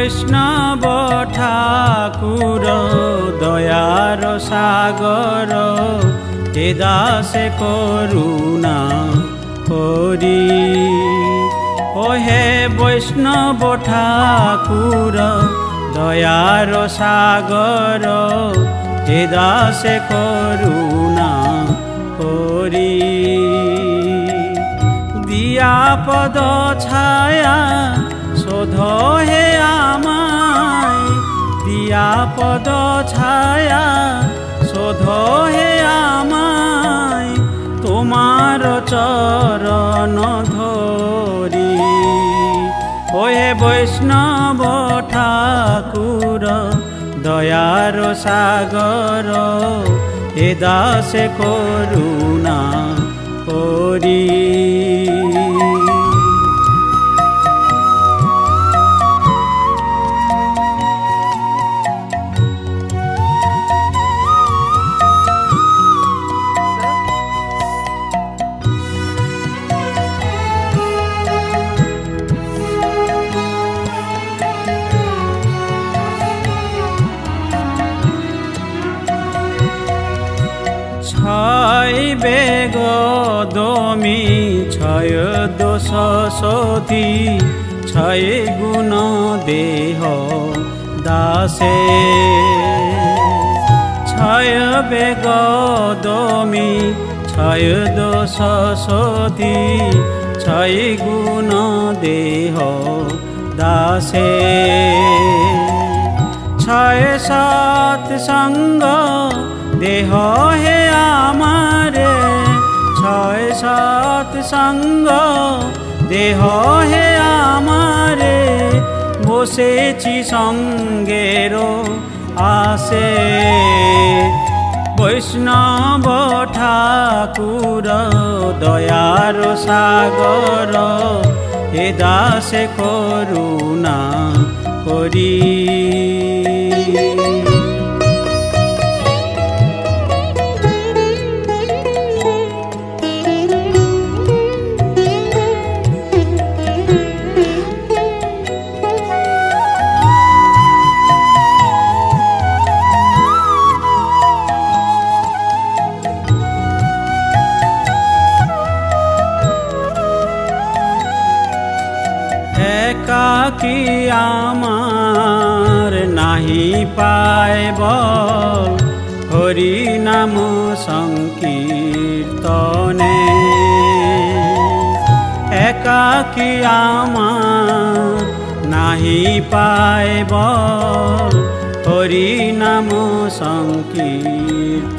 বৈষ্ণব ঠাকুর দয়ার সাগর হে দাসে করুণা করি। ও হে বৈষ্ণব ঠাকুর দয়ার সাগর হে দাসে করুণা করি। দিয়া পদ ছায়া শোধ হে আমায়, দিয়া পদ ছায়া শোধ হে আমায়, তোমার চরণ ধরি। ও হে বৈষ্ণব ঠাকুর দয়ার সাগর হে দাসে করুণা করি। ছয় বেগ দমি ছয় দোষ সতী ছয় গুণ দেহ দাসে। ছয় বেগ দমি ছয় দোষ সতী ছয় গুণ দেহ দাসে। ছয় সৎ সঙ্গ দেহ হে আমারে, ছয় সৎ সঙ্গ দেহ হে আমারে, বসেছি সঙ্গের আসে। বৈষ্ণব ঠাকুর দয়ার সাগর হে দাসে করুণা করি। একাকী আমার নাহি পাইব হরি নাম সংকীর্তনে। একাকী আমার নাহি পাইব হরি নাম সংকীর্তনে।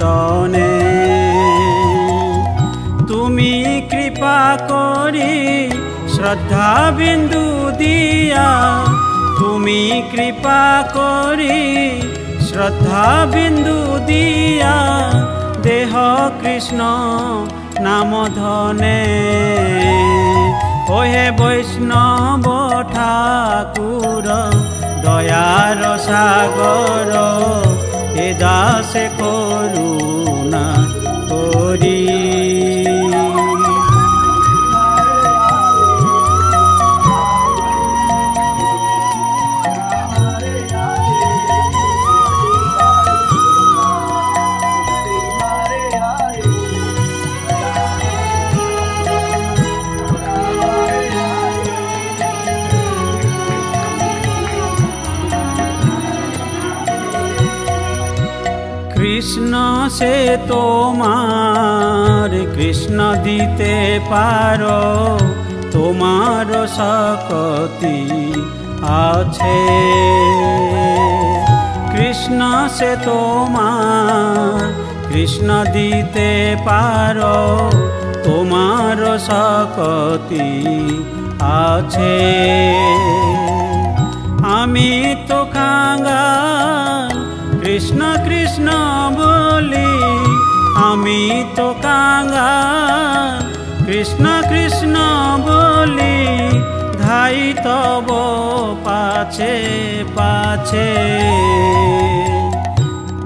তুমি কৃপা করি শ্রদ্ধা বিন্দু দিয়া, তুমি কৃপা করি শ্রদ্ধা বিন্দু দিয়া, দেহ কৃষ্ণ নাম ধনে। ও হে বৈষ্ণব ঠাকুর দয়ার সাগর হে দাসে করুণা করি। কৃষ্ণ সে তোমার কৃষ্ণ দিতে পারো, তোমার শক্তি আছে। কৃষ্ণ সে তোমার কৃষ্ণ দিতে পারো, তোমার শক্তি আছে। আমি তো কাঙ্গাল কৃষ্ণ কৃষ্ণ বলি, আমি তো কাঙ্গাল কৃষ্ণ কৃষ্ণ বলি, ধাই তব পাছে পাছে।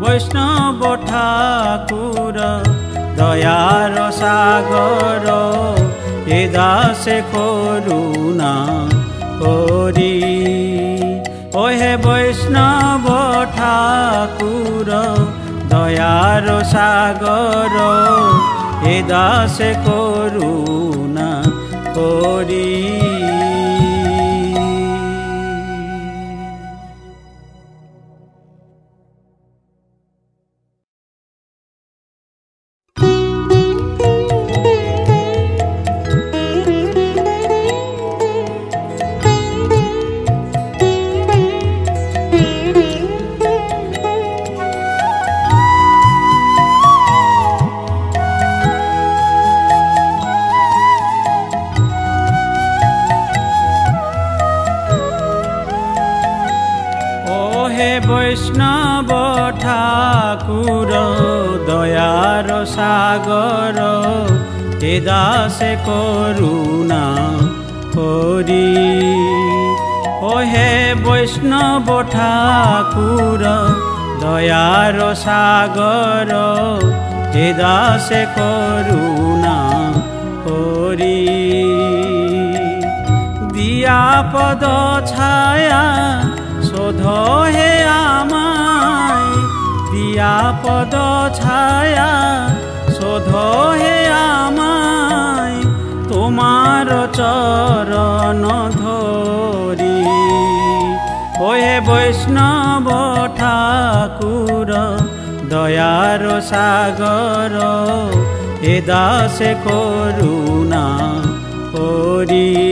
বৈষ্ণব ঠাকুর দয়ার সাগর এ দাসে করুণা করি। ও ओ हे वैष्णव ठाकुर दयार सागर ए दासे करुणा करी वैष्णव ठाकुर दयार सागर ए दासे करुणा करी ओ हे वैष्णव ठाकुर दयार सागर ए दासे करुणा करी दिया पद छाया शोध हे आमाय दिया पद छाया शोध हे आमाय तुम्हार चरण धरी ओ हे वैष्णव ठाकुर दयार सागर ए दासे करुणा करी